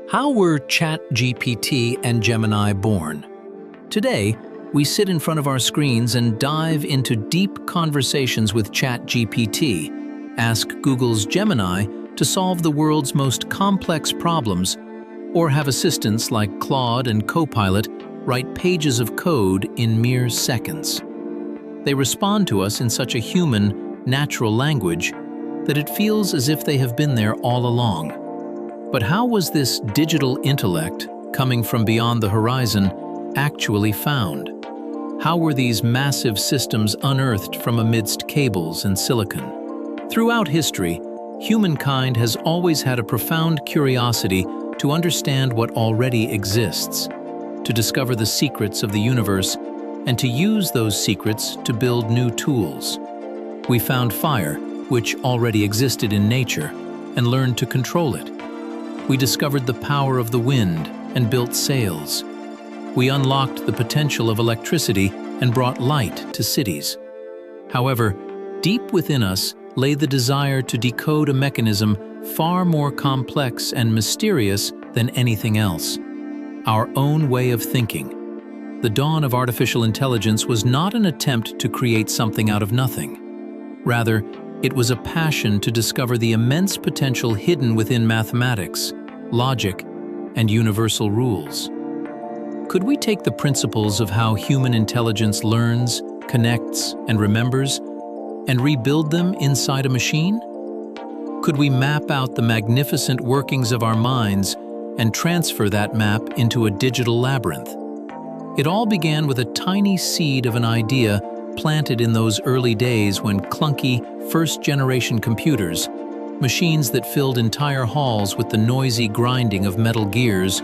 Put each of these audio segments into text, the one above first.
How were ChatGPT and Gemini born? Today, we sit in front of our screens and dive into deep conversations with ChatGPT, ask Google's Gemini to solve the world's most complex problems, or have assistants like Claude and Copilot write pages of code in mere seconds. They respond to us in such a human, natural language that it feels as if they have been there all along. But how was this digital intellect, coming from beyond the horizon, actually found? How were these massive systems unearthed from amidst cables and silicon? Throughout history, humankind has always had a profound curiosity to understand what already exists, to discover the secrets of the universe, and to use those secrets to build new tools. We found fire, which already existed in nature, and learned to control it. We discovered the power of the wind and built sails. We unlocked the potential of electricity and brought light to cities. However, deep within us lay the desire to decode a mechanism far more complex and mysterious than anything else: our own way of thinking. The dawn of artificial intelligence was not an attempt to create something out of nothing. Rather, it was a passion to discover the immense potential hidden within mathematics, logic, and universal rules. Could we take the principles of how human intelligence learns, connects, and remembers, and rebuild them inside a machine? Could we map out the magnificent workings of our minds and transfer that map into a digital labyrinth? It all began with a tiny seed of an idea planted in those early days when clunky, first-generation computers, machines that filled entire halls with the noisy grinding of metal gears,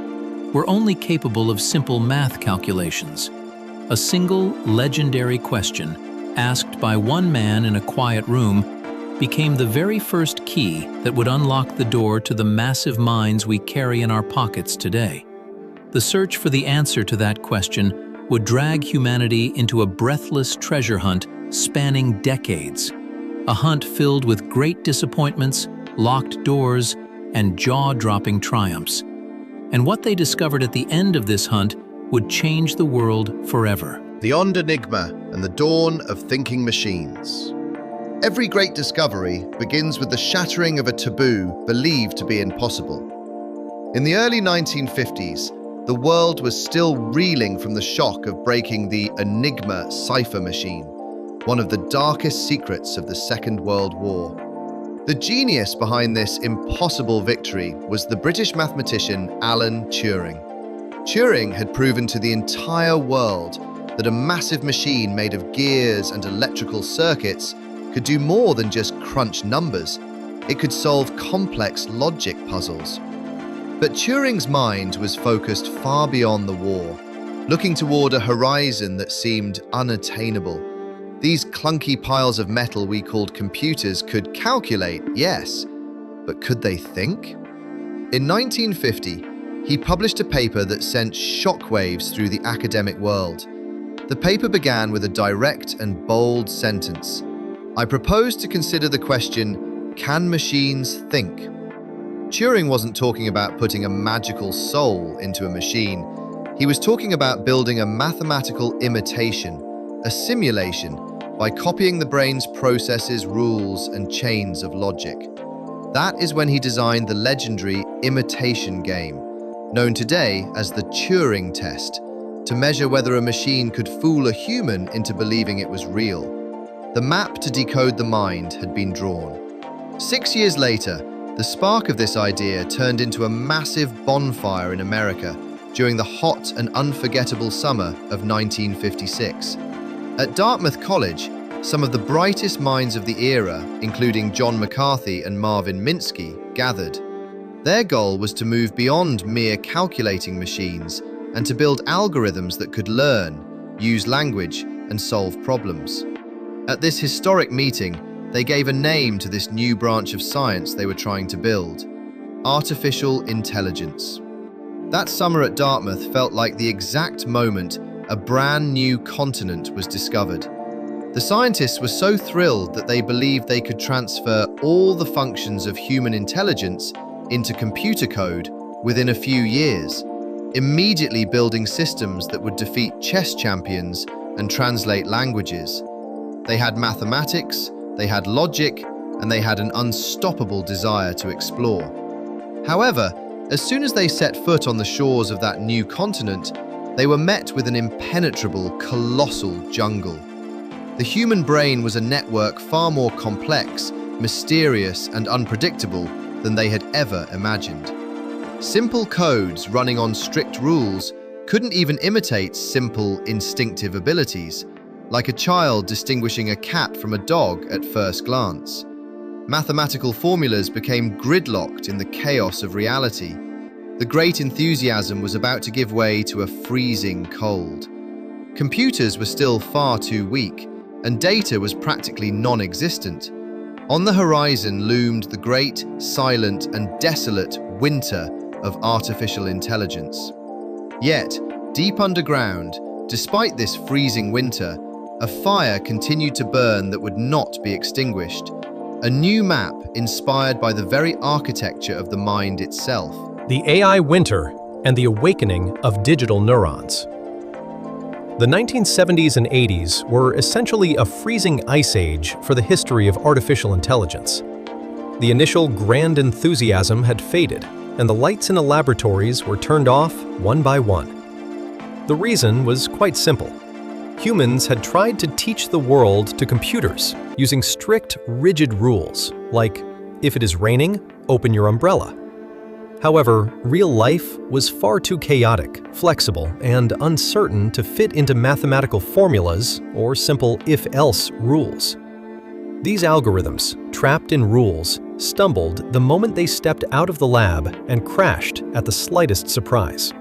were only capable of simple math calculations. A single, legendary question, asked by one man in a quiet room, became the very first key that would unlock the door to the massive minds we carry in our pockets today. The search for the answer to that question would drag humanity into a breathless treasure hunt spanning decades. A hunt filled with great disappointments, locked doors, and jaw-dropping triumphs. And what they discovered at the end of this hunt would change the world forever. Beyond Enigma and the dawn of thinking machines. Every great discovery begins with the shattering of a taboo believed to be impossible. In the early 1950s, the world was still reeling from the shock of breaking the Enigma cipher machine, one of the darkest secrets of the Second World War. The genius behind this impossible victory was the British mathematician Alan Turing. Turing had proven to the entire world that a massive machine made of gears and electrical circuits could do more than just crunch numbers. It could solve complex logic puzzles. But Turing's mind was focused far beyond the war, looking toward a horizon that seemed unattainable. These clunky piles of metal we called computers could calculate, yes, but could they think? In 1950, he published a paper that sent shockwaves through the academic world. The paper began with a direct and bold sentence: "I propose to consider the question, can machines think?" Turing wasn't talking about putting a magical soul into a machine. He was talking about building a mathematical imitation, a simulation, by copying the brain's processes, rules, and chains of logic. That is when he designed the legendary imitation game, known today as the Turing test, to measure whether a machine could fool a human into believing it was real. The map to decode the mind had been drawn. 6 years later, the spark of this idea turned into a massive bonfire in America during the hot and unforgettable summer of 1956. At Dartmouth College, some of the brightest minds of the era, including John McCarthy and Marvin Minsky, gathered. Their goal was to move beyond mere calculating machines and to build algorithms that could learn, use language, and solve problems. At this historic meeting, they gave a name to this new branch of science they were trying to build: artificial intelligence. That summer at Dartmouth felt like the exact moment a brand new continent was discovered. The scientists were so thrilled that they believed they could transfer all the functions of human intelligence into computer code within a few years, immediately building systems that would defeat chess champions and translate languages. They had mathematics, they had logic, and they had an unstoppable desire to explore. However, as soon as they set foot on the shores of that new continent, they were met with an impenetrable, colossal jungle. The human brain was a network far more complex, mysterious, and unpredictable than they had ever imagined. Simple codes running on strict rules couldn't even imitate simple, instinctive abilities, like a child distinguishing a cat from a dog at first glance. Mathematical formulas became gridlocked in the chaos of reality. The great enthusiasm was about to give way to a freezing cold. Computers were still far too weak, and data was practically non-existent. On the horizon loomed the great, silent, and desolate winter of artificial intelligence. Yet, deep underground, despite this freezing winter, a fire continued to burn that would not be extinguished. A new map inspired by the very architecture of the mind itself. The AI winter and the awakening of digital neurons. The 1970s and 80s were essentially a freezing ice age for the history of artificial intelligence. The initial grand enthusiasm had faded, and the lights in the laboratories were turned off one by one. The reason was quite simple. Humans had tried to teach the world to computers using strict, rigid rules, like, if it is raining, open your umbrella. However, real life was far too chaotic, flexible, and uncertain to fit into mathematical formulas or simple if-else rules. These algorithms, trapped in rules, stumbled the moment they stepped out of the lab and crashed at the slightest surprise.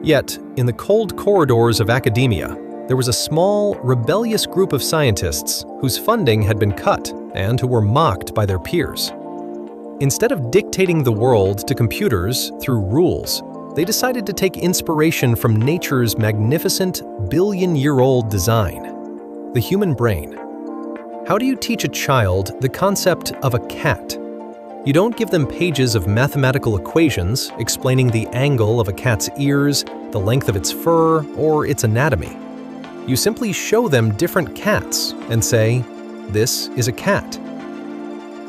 Yet, in the cold corridors of academia, there was a small, rebellious group of scientists whose funding had been cut and who were mocked by their peers. Instead of dictating the world to computers through rules, they decided to take inspiration from nature's magnificent, billion-year-old design, the human brain. How do you teach a child the concept of a cat? You don't give them pages of mathematical equations explaining the angle of a cat's ears, the length of its fur, or its anatomy. You simply show them different cats and say, "This is a cat."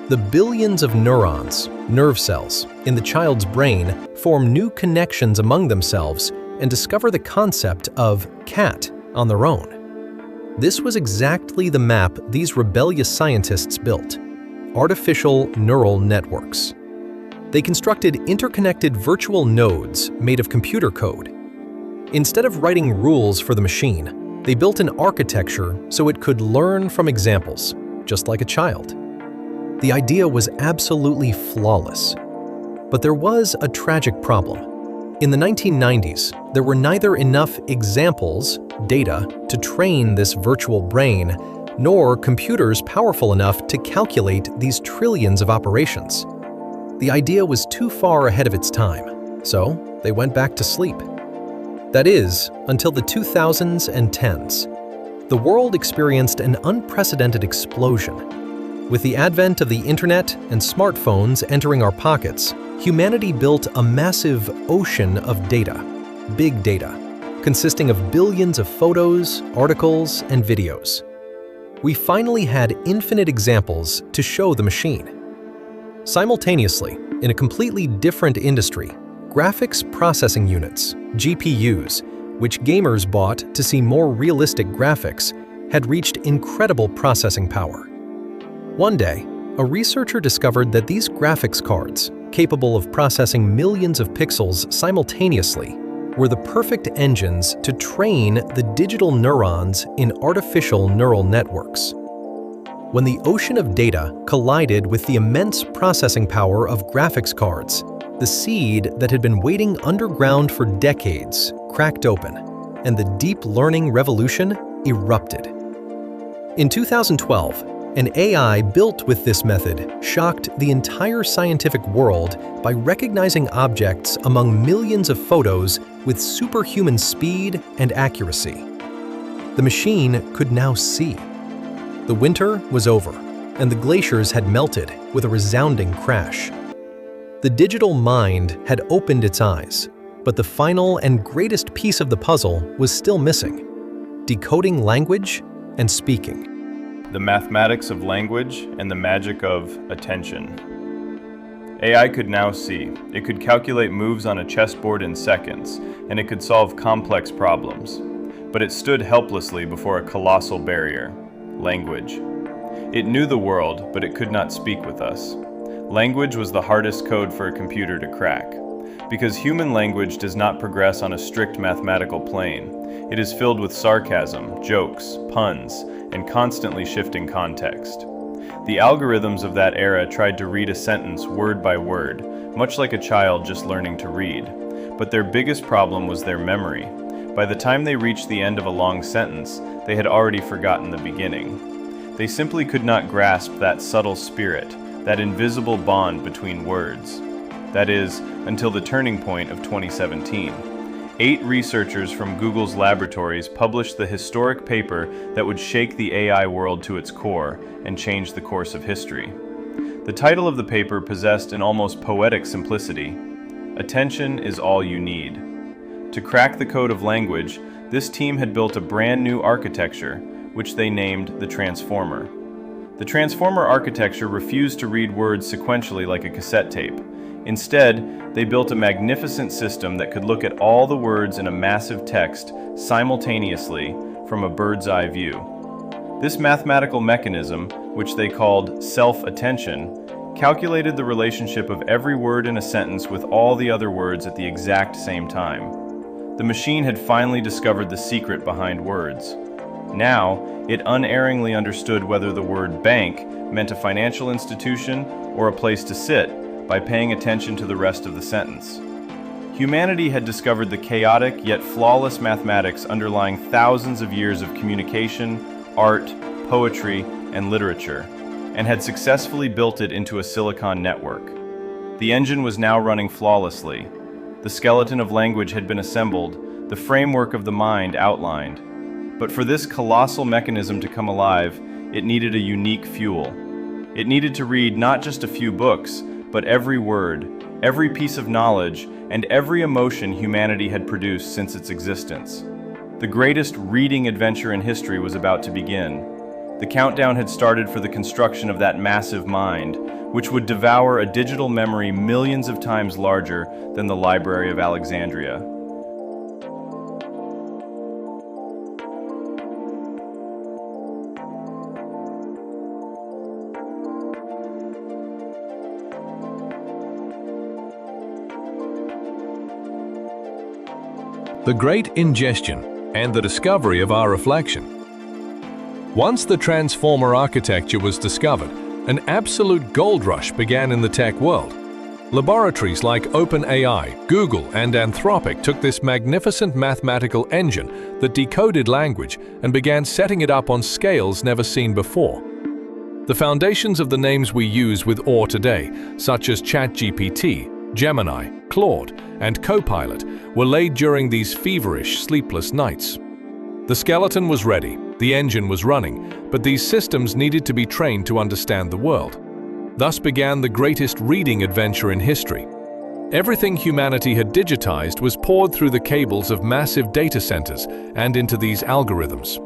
The billions of neurons, nerve cells, in the child's brain form new connections among themselves and discover the concept of cat on their own. This was exactly the map these rebellious scientists built: artificial neural networks. They constructed interconnected virtual nodes made of computer code. Instead of writing rules for the machine, they built an architecture so it could learn from examples, just like a child. The idea was absolutely flawless. But there was a tragic problem. In the 1990s, there were neither enough examples, data, to train this virtual brain, nor computers powerful enough to calculate these trillions of operations. The idea was too far ahead of its time, so they went back to sleep. That is, until the 2000s and 10s. The world experienced an unprecedented explosion. With the advent of the internet and smartphones entering our pockets, humanity built a massive ocean of data, big data, consisting of billions of photos, articles, and videos. We finally had infinite examples to show the machine. Simultaneously, in a completely different industry, graphics processing units, GPUs, which gamers bought to see more realistic graphics, had reached incredible processing power. One day, a researcher discovered that these graphics cards, capable of processing millions of pixels simultaneously, were the perfect engines to train the digital neurons in artificial neural networks. When the ocean of data collided with the immense processing power of graphics cards, the seed that had been waiting underground for decades cracked open, and the deep learning revolution erupted. In 2012, an AI built with this method shocked the entire scientific world by recognizing objects among millions of photos with superhuman speed and accuracy. The machine could now see. The winter was over, and the glaciers had melted with a resounding crash. The digital mind had opened its eyes, but the final and greatest piece of the puzzle was still missing: decoding language and speaking. The mathematics of language and the magic of attention. AI could now see. It could calculate moves on a chessboard in seconds, and it could solve complex problems. But it stood helplessly before a colossal barrier: language. It knew the world, but it could not speak with us. Language was the hardest code for a computer to crack. Because human language does not progress on a strict mathematical plane. It is filled with sarcasm, jokes, puns, and constantly shifting context. The algorithms of that era tried to read a sentence word by word, much like a child just learning to read. But their biggest problem was their memory. By the time they reached the end of a long sentence, they had already forgotten the beginning. They simply could not grasp that subtle spirit, that invisible bond between words. That is, until the turning point of 2017. 8 researchers from Google's laboratories published the historic paper that would shake the AI world to its core and change the course of history. The title of the paper possessed an almost poetic simplicity: "Attention is all you need." To crack the code of language, this team had built a brand new architecture, which they named the Transformer. The Transformer architecture refused to read words sequentially like a cassette tape. Instead, they built a magnificent system that could look at all the words in a massive text simultaneously from a bird's eye view. This mathematical mechanism, which they called self-attention, calculated the relationship of every word in a sentence with all the other words at the exact same time. The machine had finally discovered the secret behind words. Now, it unerringly understood whether the word bank meant a financial institution or a place to sit by paying attention to the rest of the sentence. Humanity had discovered the chaotic yet flawless mathematics underlying thousands of years of communication, art, poetry, and literature, and had successfully built it into a silicon network. The engine was now running flawlessly. The skeleton of language had been assembled, the framework of the mind outlined. But for this colossal mechanism to come alive, it needed a unique fuel. It needed to read not just a few books, but every word, every piece of knowledge, and every emotion humanity had produced since its existence. The greatest reading adventure in history was about to begin. The countdown had started for the construction of that massive mind, which would devour a digital memory millions of times larger than the Library of Alexandria. The great ingestion and the discovery of our reflection. Once the Transformer architecture was discovered, an absolute gold rush began in the tech world. Laboratories like OpenAI, Google, and Anthropic took this magnificent mathematical engine that decoded language and began setting it up on scales never seen before. The foundations of the names we use with awe today, such as ChatGPT, Gemini, Claude, and Copilot, were laid during these feverish, sleepless nights. The skeleton was ready, the engine was running, but these systems needed to be trained to understand the world. Thus began the greatest reading adventure in history. Everything humanity had digitized was poured through the cables of massive data centers and into these algorithms.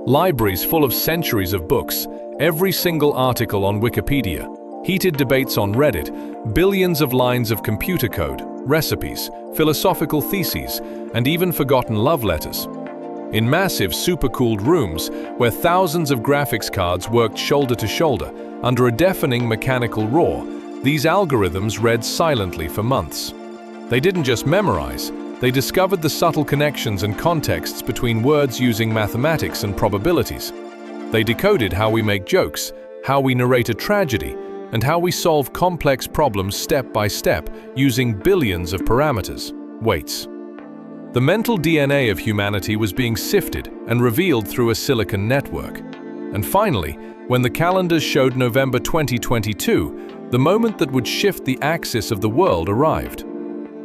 Libraries full of centuries of books, every single article on Wikipedia, heated debates on Reddit, billions of lines of computer code, recipes, philosophical theses, and even forgotten love letters. In massive supercooled rooms, where thousands of graphics cards worked shoulder to shoulder, under a deafening mechanical roar, these algorithms read silently for months. They didn't just memorize, they discovered the subtle connections and contexts between words using mathematics and probabilities. They decoded how we make jokes, how we narrate a tragedy, and how we solve complex problems step by step using billions of parameters, weights. The mental DNA of humanity was being sifted and revealed through a silicon network. And finally, when the calendars showed November 2022, the moment that would shift the axis of the world arrived.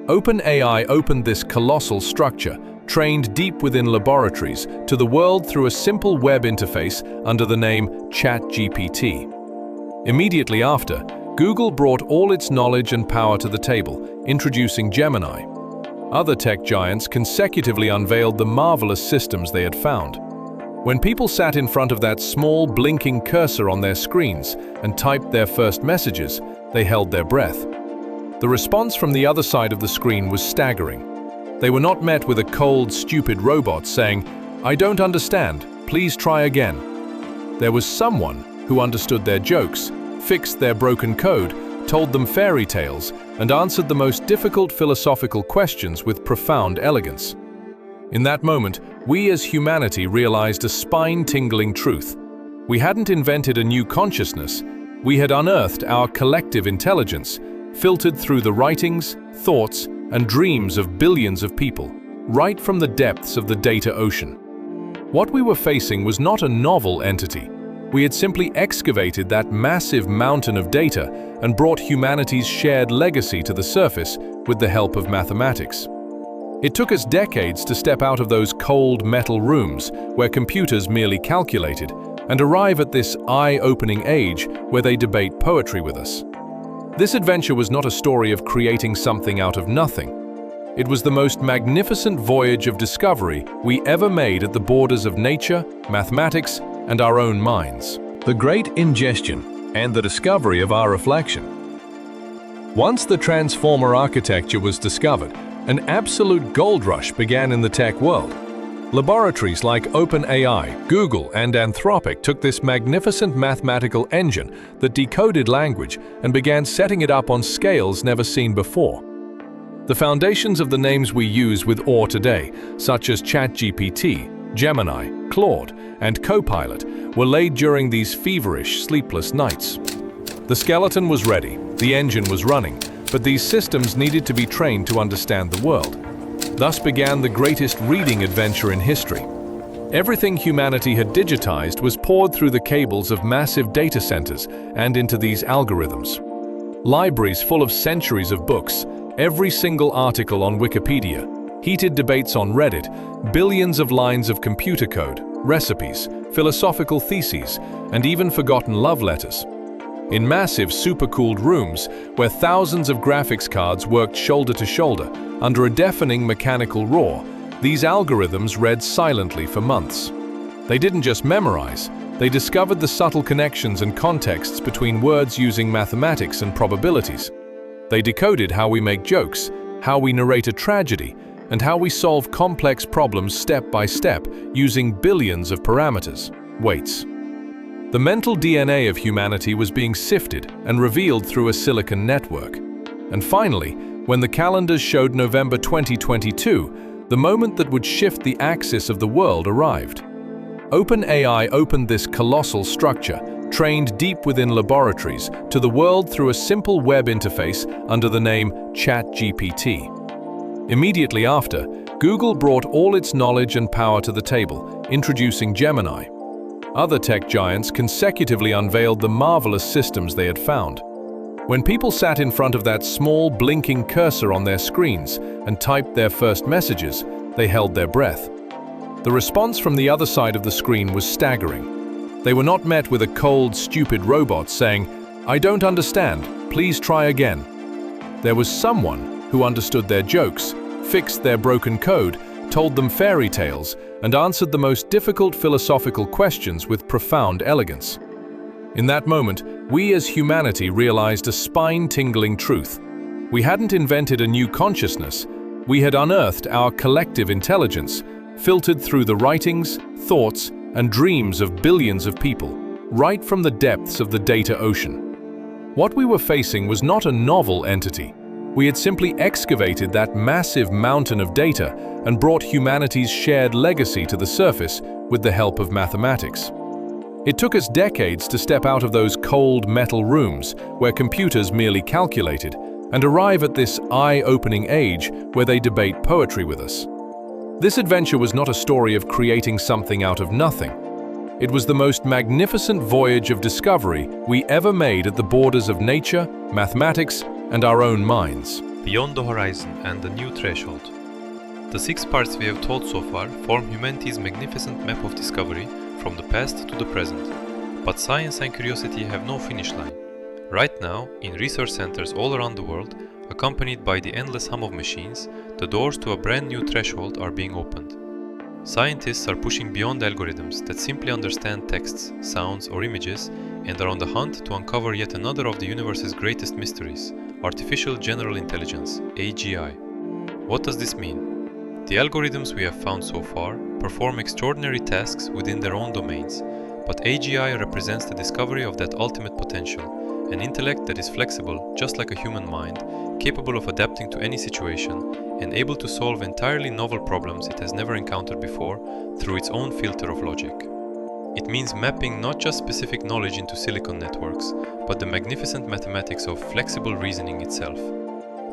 OpenAI opened this colossal structure, trained deep within laboratories, to the world through a simple web interface under the name ChatGPT. Immediately after, Google brought all its knowledge and power to the table, introducing Gemini. Other tech giants consecutively unveiled the marvelous systems they had found. When people sat in front of that small, blinking cursor on their screens and typed their first messages, they held their breath. The response from the other side of the screen was staggering. They were not met with a cold, stupid robot saying, "I don't understand, please try again." There was someone who understood their jokes, fixed their broken code, told them fairy tales, and answered the most difficult philosophical questions with profound elegance. In that moment, we as humanity realized a spine-tingling truth. We hadn't invented a new consciousness, we had unearthed our collective intelligence, filtered through the writings, thoughts, and dreams of billions of people, right from the depths of the data ocean. What we were facing was not a novel entity. We had simply excavated that massive mountain of data and brought humanity's shared legacy to the surface with the help of mathematics. It took us decades to step out of those cold metal rooms where computers merely calculated and arrive at this eye-opening age where they debate poetry with us. This adventure was not a story of creating something out of nothing. It was the most magnificent voyage of discovery we ever made at the borders of nature, mathematics, and our own minds. The great ingestion and the discovery of our reflection. Once the transformer architecture was discovered, an absolute gold rush began in the tech world. Laboratories like OpenAI, Google, and Anthropic took this magnificent mathematical engine that decoded language and began setting it up on scales never seen before. The foundations of the names we use with awe today, such as ChatGPT, Gemini, Claude, and Copilot, were laid during these feverish, sleepless nights. The skeleton was ready, the engine was running, but these systems needed to be trained to understand the world. Thus began the greatest reading adventure in history. Everything humanity had digitized was poured through the cables of massive data centers and into these algorithms. Libraries full of centuries of books, every single article on Wikipedia, heated debates on Reddit, billions of lines of computer code, recipes, philosophical theses, and even forgotten love letters. In massive, supercooled rooms, where thousands of graphics cards worked shoulder to shoulder under a deafening mechanical roar, these algorithms read silently for months. They didn't just memorize, they discovered the subtle connections and contexts between words using mathematics and probabilities. They decoded how we make jokes, how we narrate a tragedy, and how we solve complex problems step by step using billions of parameters, weights. The mental DNA of humanity was being sifted and revealed through a silicon network. And finally, when the calendars showed November 2022, the moment that would shift the axis of the world arrived. OpenAI opened this colossal structure, trained deep within laboratories, to the world through a simple web interface under the name ChatGPT. Immediately after, Google brought all its knowledge and power to the table, introducing Gemini. Other tech giants consecutively unveiled the marvelous systems they had found. When people sat in front of that small, blinking cursor on their screens and typed their first messages, they held their breath. The response from the other side of the screen was staggering. They were not met with a cold, stupid robot saying, "I don't understand, please try again." There was someone who understood their jokes, fixed their broken code, told them fairy tales, and answered the most difficult philosophical questions with profound elegance. In that moment, we as humanity realized a spine-tingling truth. We hadn't invented a new consciousness, we had unearthed our collective intelligence, filtered through the writings, thoughts, and dreams of billions of people, right from the depths of the data ocean. What we were facing was not a novel entity. We had simply excavated that massive mountain of data and brought humanity's shared legacy to the surface with the help of mathematics. It took us decades to step out of those cold metal rooms where computers merely calculated and arrive at this eye-opening age where they debate poetry with us. This adventure was not a story of creating something out of nothing. It was the most magnificent voyage of discovery we ever made at the borders of nature, mathematics, and our own minds. Beyond the horizon and the new threshold. The 6 parts we have told so far form humanity's magnificent map of discovery from the past to the present. But science and curiosity have no finish line. Right now, in research centers all around the world, accompanied by the endless hum of machines, the doors to a brand new threshold are being opened. Scientists are pushing beyond algorithms that simply understand texts, sounds, or images and are on the hunt to uncover yet another of the universe's greatest mysteries, artificial general intelligence, AGI. What does this mean? The algorithms we have found so far perform extraordinary tasks within their own domains, but AGI represents the discovery of that ultimate potential, an intellect that is flexible, just like a human mind, capable of adapting to any situation, and able to solve entirely novel problems it has never encountered before through its own filter of logic. It means mapping not just specific knowledge into silicon networks, but the magnificent mathematics of flexible reasoning itself.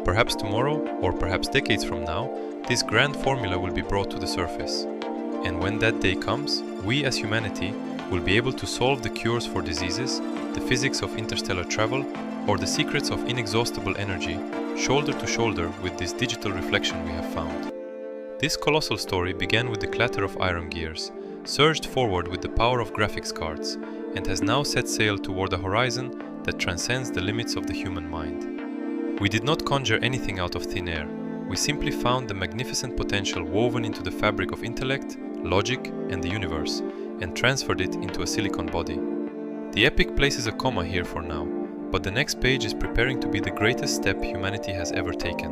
Perhaps tomorrow, or perhaps decades from now, this grand formula will be brought to the surface. And when that day comes, we as humanity will be able to solve the cures for diseases, the physics of interstellar travel, or the secrets of inexhaustible energy, shoulder to shoulder with this digital reflection we have found. This colossal story began with the clatter of iron gears, surged forward with the power of graphics cards, and has now set sail toward a horizon that transcends the limits of the human mind. We did not conjure anything out of thin air. We simply found the magnificent potential woven into the fabric of intellect, logic, and the universe, and transferred it into a silicon body. The epic places a comma here for now, but the next page is preparing to be the greatest step humanity has ever taken.